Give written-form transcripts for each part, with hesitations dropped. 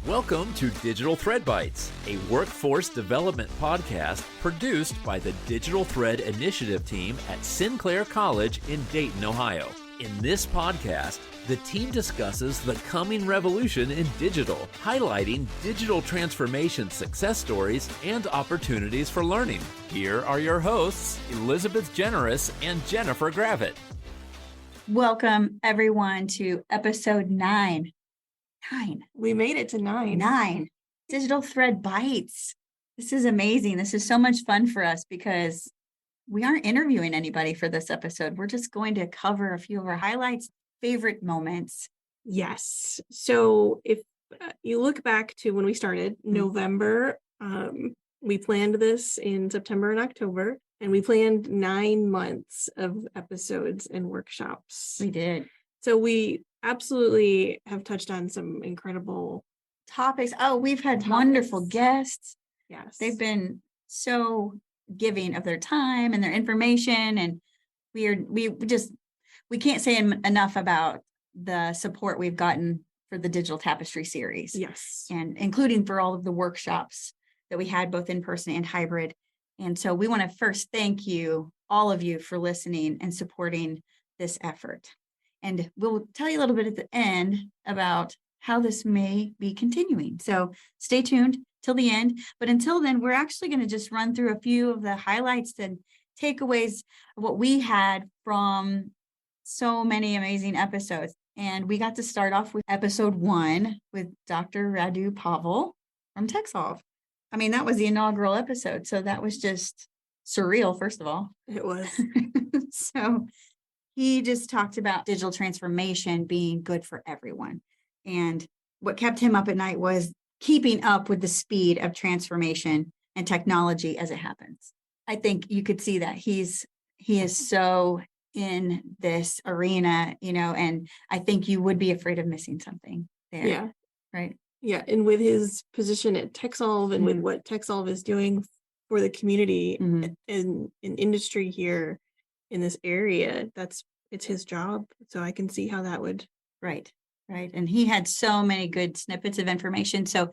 Welcome to Digital Thread Bytes, a workforce development podcast produced by the Digital Thread Initiative team at Sinclair College in Dayton, Ohio. In this podcast, the team discusses the coming revolution in digital, highlighting digital transformation success stories and opportunities for learning. Here are your hosts, Elizabeth Generous and Jennifer Gravitt. Welcome, everyone, to episode 9. We made it to 9. 9. Digital Thread Bytes. This is amazing. This is so much fun for us because we aren't interviewing anybody for this episode. We're just going to cover a few of our highlights, favorite moments. Yes. So if you look back to when we started, November, we planned this in September and October, and we planned 9 months of episodes and workshops. We did. So we absolutely have touched on some incredible topics. Oh, we've had wonderful guests. Yes. They've been so giving of their time and their information. And we can't say enough about the support we've gotten for the Digital Tapestry series. Yes. And including for all of the workshops that we had both in person and hybrid. And so we want to first thank you, all of you, for listening and supporting this effort. And we'll tell you a little bit at the end about how this may be continuing. So stay tuned till the end. But until then, we're actually going to just run through a few of the highlights and takeaways of what we had from so many amazing episodes. And we got to start off with episode 1 with Dr. Radu Pavel from TechSolve. I mean, that was the inaugural episode. So that was just surreal, first of all. It was. So he just talked about digital transformation being good for everyone. And what kept him up at night was keeping up with the speed of transformation and technology as it happens. I think you could see that he is so in this arena, and I think you would be afraid of missing something there. Yeah. Right. Yeah. And with his position at TechSolve and with what TechSolve is doing for the community in industry here in this area, it's his job. So I can see how that would. Right. And he had so many good snippets of information. So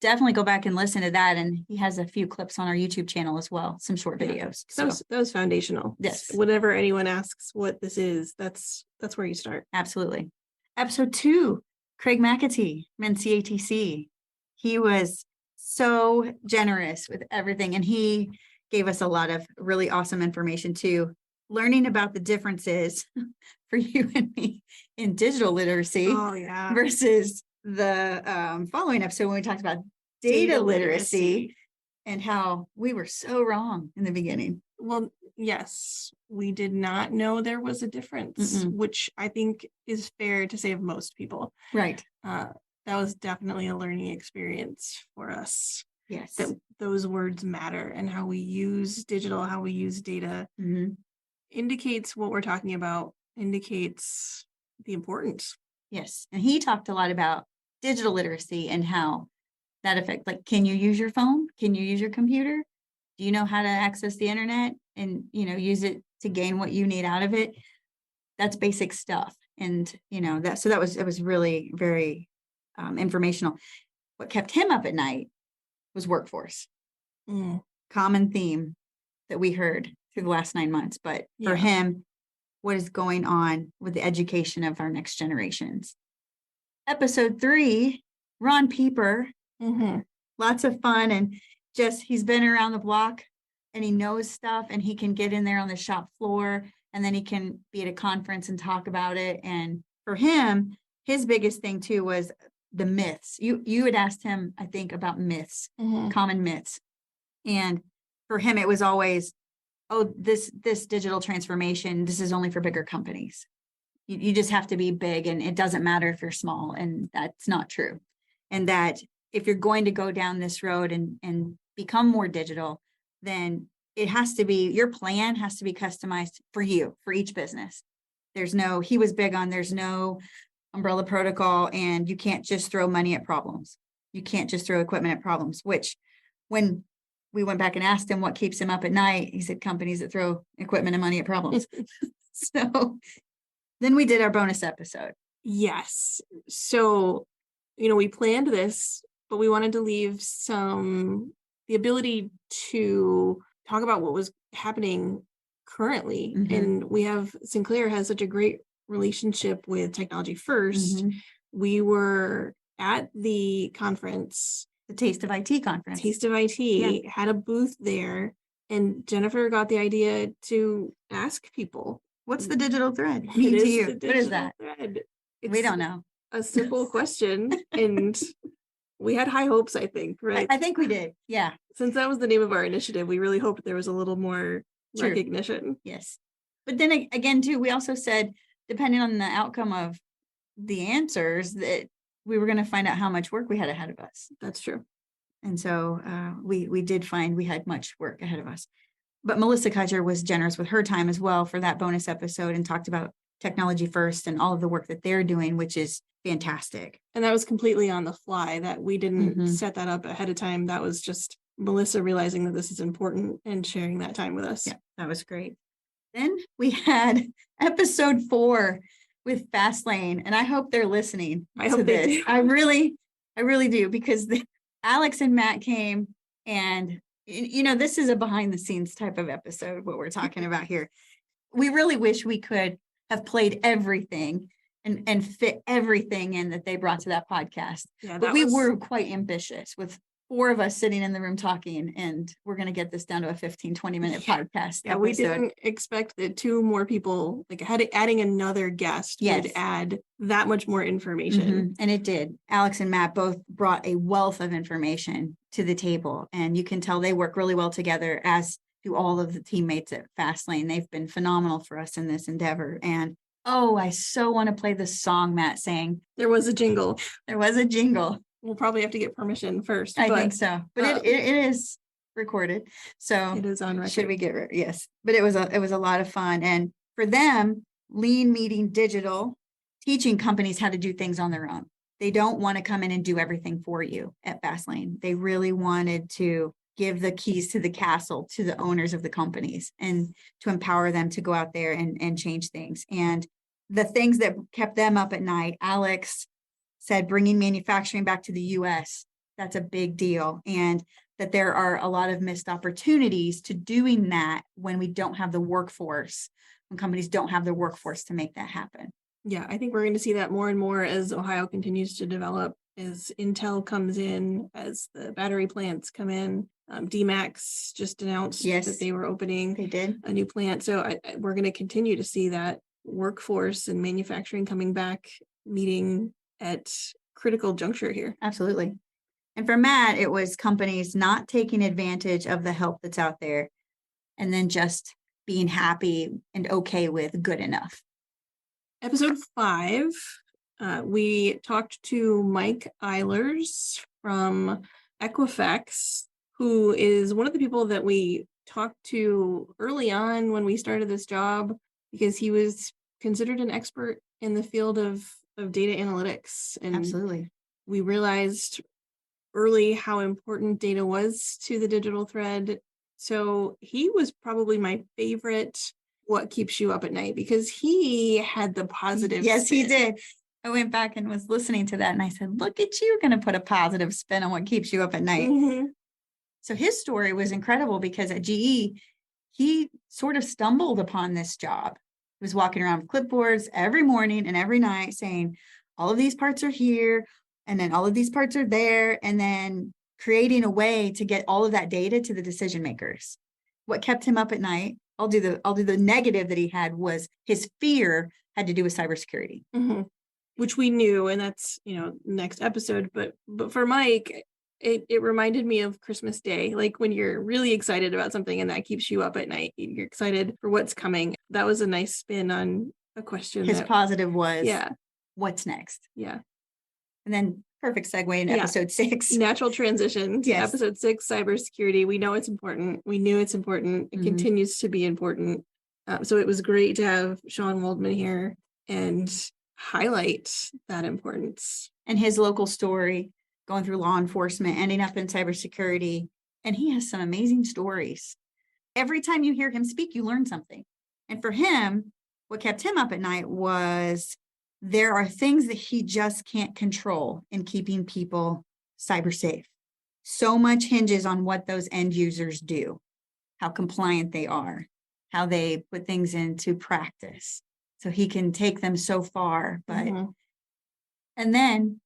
definitely go back and listen to that. And he has a few clips on our YouTube channel as well, some short videos. So that was foundational. Yes. Whenever anyone asks what this is, that's where you start. Absolutely. Episode 2, Craig McAtee from CATC. He was so generous with everything. And he gave us a lot of really awesome information too. Learning about the differences for you and me in digital literacy versus the following episode when we talked about data literacy and how we were so wrong in the beginning. Well, yes, we did not know there was a difference, which I think is fair to say of most people. Right. That was definitely a learning experience for us. Yes. That those words matter and how we use digital, how we use data. Indicates what we're talking about, indicates the importance. Yes. And he talked a lot about digital literacy and how that affects, like, can you use your phone? Can you use your computer? Do you know how to access the internet and, use it to gain what you need out of it? That's basic stuff. And, it was really very informational. What kept him up at night was workforce. Common theme that we heard through the last 9 months, but for him, what is going on with the education of our next generations. Episode 3, Ron Pieper, lots of fun, and just, he's been around the block and he knows stuff and he can get in there on the shop floor and then he can be at a conference and talk about it. And for him, his biggest thing too was the myths. You had asked him, I think, about myths, common myths. And for him, it was always, this digital transformation, this is only for bigger companies. You just have to be big and it doesn't matter if you're small. And that's not true. And that if you're going to go down this road and become more digital, then it has to be, your plan has to be customized for you, for each business. He was big on, there's no umbrella protocol and you can't just throw money at problems. You can't just throw equipment at problems, which when we went back and asked him what keeps him up at night, he said companies that throw equipment and money at problems. So then we did our bonus episode. Yes. So we planned this, but we wanted to leave the ability to talk about what was happening currently. Mhm. And Sinclair has such a great relationship with Technology First. Mhm. We were at the conference, The Taste of IT conference. Taste of IT, had a booth there, and Jennifer got the idea to ask people, What's the digital thread what mean to is you? the What is digital that? thread? We It's don't know. a simple question, and we had high hopes, I think, right? I think we did. Yeah. Since that was the name of our initiative, we really hoped there was a little more True. recognition. Yes. But then again, too, we also said, depending on the outcome of the answers, that we were going to find out how much work we had ahead of us. That's true. And so we did find we had much work ahead of us. But Melissa Kudger was generous with her time as well for that bonus episode and talked about Technology First and all of the work that they're doing, which is fantastic. And that was completely on the fly, that we didn't Mhm. set that up ahead of time. That was just Melissa realizing that this is important and sharing that time with us. Yeah, that was great. Then we had episode 4 with Fastlane, and I hope they're listening. I hope they do. I really do, because Alex and Matt came, and this is a behind the scenes type of episode, what we're talking about here. We really wish we could have played everything and fit everything in that they brought to that podcast. Yeah, But we were quite ambitious with 4 of us sitting in the room talking, and we're going to get this down to a 15-20 minute podcast. Yeah, we didn't expect that 2 more people, like adding another guest would add that much more information. And it did. Alex and Matt both brought a wealth of information to the table, and you can tell they work really well together, as do all of the teammates at Fastlane. They've been phenomenal for us in this endeavor. And I so want to play the song Matt sang. There was a jingle. There was a jingle. We'll probably have to get permission first. I think so, but it is recorded, so it is on record. Should we get yes? But it was a lot of fun, and for them, Lean Meeting Digital, teaching companies how to do things on their own. They don't want to come in and do everything for you at Fastlane. They really wanted to give the keys to the castle to the owners of the companies and to empower them to go out there and change things. And the things that kept them up at night, Alex said, bringing manufacturing back to the US, that's a big deal. And that there are a lot of missed opportunities to doing that when we don't have the workforce, when companies don't have the workforce to make that happen. Yeah, I think we're going to see that more and more as Ohio continues to develop, as Intel comes in, as the battery plants come in. DMAX just announced that they were opening They did. a new plant. So we're going to continue to see that workforce and manufacturing coming back, meeting at critical juncture here. Absolutely. And for Matt, it was companies not taking advantage of the help that's out there and then just being happy and okay with good enough. Episode 5, we talked to Mike Eilers from Equifax, who is one of the people that we talked to early on when we started this job, because he was considered an expert in the field of data analytics. And Absolutely. We realized early how important data was to the digital thread. So he was probably my favorite what keeps you up at night, because he had the positive Yes, spin. he did. I went back and was listening to that, and I said, look at you, going to put a positive spin on what keeps you up at night. Mm-hmm. So his story was incredible, because at GE, he sort of stumbled upon this job. He was walking around with clipboards every morning and every night saying, all of these parts are here, and then all of these parts are there, and then creating a way to get all of that data to the decision makers. What kept him up at night, I'll do the negative that he had, was his fear had to do with cybersecurity. Mm-hmm. Which we knew, and that's, next episode. But for Mike, it reminded me of Christmas Day, like when you're really excited about something and that keeps you up at night. You're excited for what's coming. That was a nice spin on a question. His positive was, yeah, what's next? Yeah. And then perfect segue in episode 6. Natural transition to episode 6, cybersecurity. We know it's important. We knew it's important. It continues to be important. So it was great to have Sean Waldman here and highlight that importance. And his local story, going through law enforcement, ending up in cybersecurity. And he has some amazing stories. Every time you hear him speak, you learn something. And for him, what kept him up at night was there are things that he just can't control in keeping people cyber safe. So much hinges on what those end users do, how compliant they are, how they put things into practice. So he can take them so far. But and then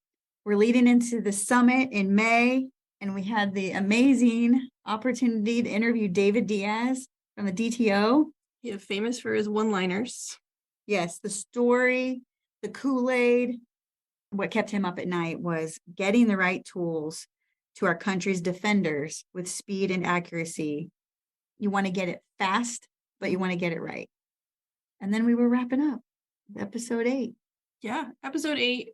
we're leading into the summit in May, and we had the amazing opportunity to interview David Diaz from the DTO. Yeah, famous for his one-liners. Yes, the story, the Kool-Aid. What kept him up at night was getting the right tools to our country's defenders with speed and accuracy. You want to get it fast, but you want to get it right. And then we were wrapping up episode 8. Yeah, episode 8,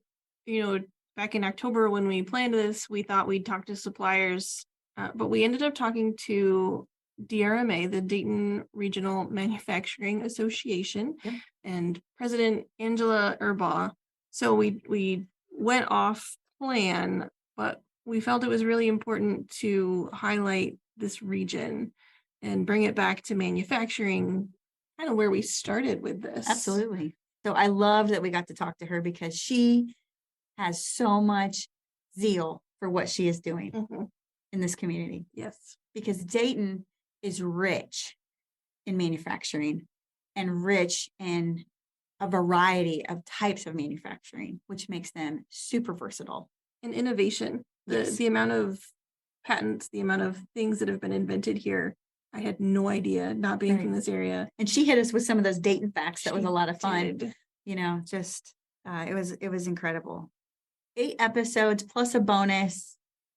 back in October when we planned this, we thought we'd talk to suppliers, but we ended up talking to DRMA, the Dayton Regional Manufacturing Association, and President Angela Erbaugh. So we went off plan, but we felt it was really important to highlight this region and bring it back to manufacturing, kind of where we started with this. Absolutely. So I love that we got to talk to her because she has so much zeal for what she is doing in this community. Yes. Because Dayton is rich in manufacturing and rich in a variety of types of manufacturing, which makes them super versatile. And innovation. The amount of patents, the amount of things that have been invented here, I had no idea, not being from this area. And she hit us with some of those Dayton facts. That was a lot of fun. Did. It was incredible. 8 episodes plus a bonus.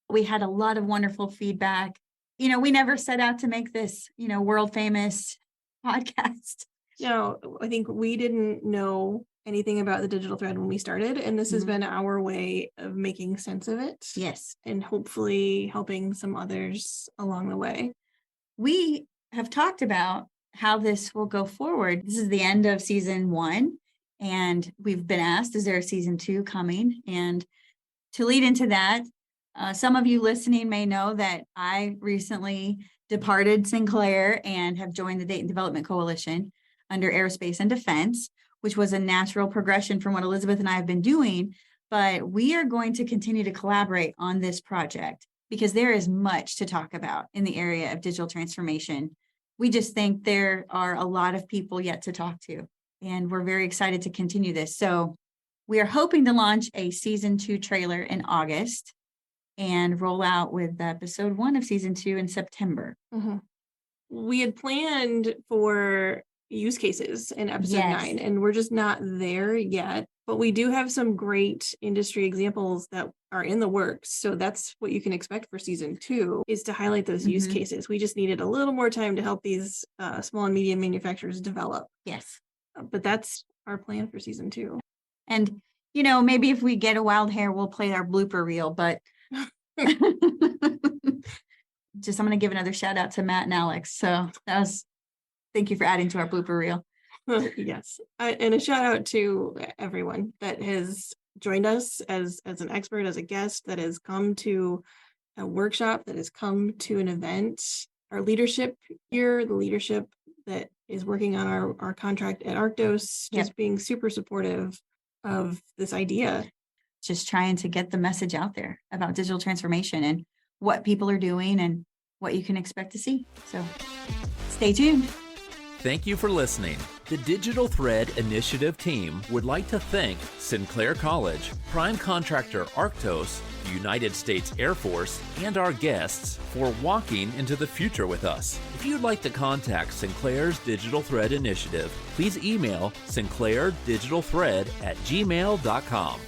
We had a lot of wonderful feedback. We never set out to make this, world famous podcast. No, I think we didn't know anything about the Digital Thread when we started, and this has been our way of making sense of it. Yes. And hopefully helping some others along the way. We have talked about how this will go forward. This is the end of season 1, and we've been asked, is there a season 2 coming? And to lead into that, some of you listening may know that I recently departed Sinclair and have joined the Dayton Development Coalition under Aerospace and Defense, which was a natural progression from what Elizabeth and I have been doing. But we are going to continue to collaborate on this project because there is much to talk about in the area of digital transformation. We just think there are a lot of people yet to talk to, and we're very excited to continue this. So we are hoping to launch a season 2 trailer in August and roll out with episode 1 of season 2 in September. We had planned for use cases in episode 9, and we're just not there yet, but we do have some great industry examples that are in the works. So that's what you can expect for season 2, is to highlight those use cases. We just needed a little more time to help these small and medium manufacturers develop. Yes. But that's our plan for season 2. And, maybe if we get a wild hair, we'll play our blooper reel, but I'm going to give another shout out to Matt and Alex. So thank you for adding to our blooper reel. Yes. And a shout out to everyone that has joined us as an expert, as a guest, that has come to a workshop, that has come to an event. Our leadership here, the leadership that is working on our contract at Arctos, just being super supportive of this idea. Just trying to get the message out there about digital transformation and what people are doing and what you can expect to see. So stay tuned. Thank you for listening. The Digital Thread Initiative team would like to thank Sinclair College, prime contractor Arctos, the United States Air Force, and our guests for walking into the future with us. If you'd like to contact Sinclair's Digital Thread Initiative, please email sinclairdigitalthread@gmail.com.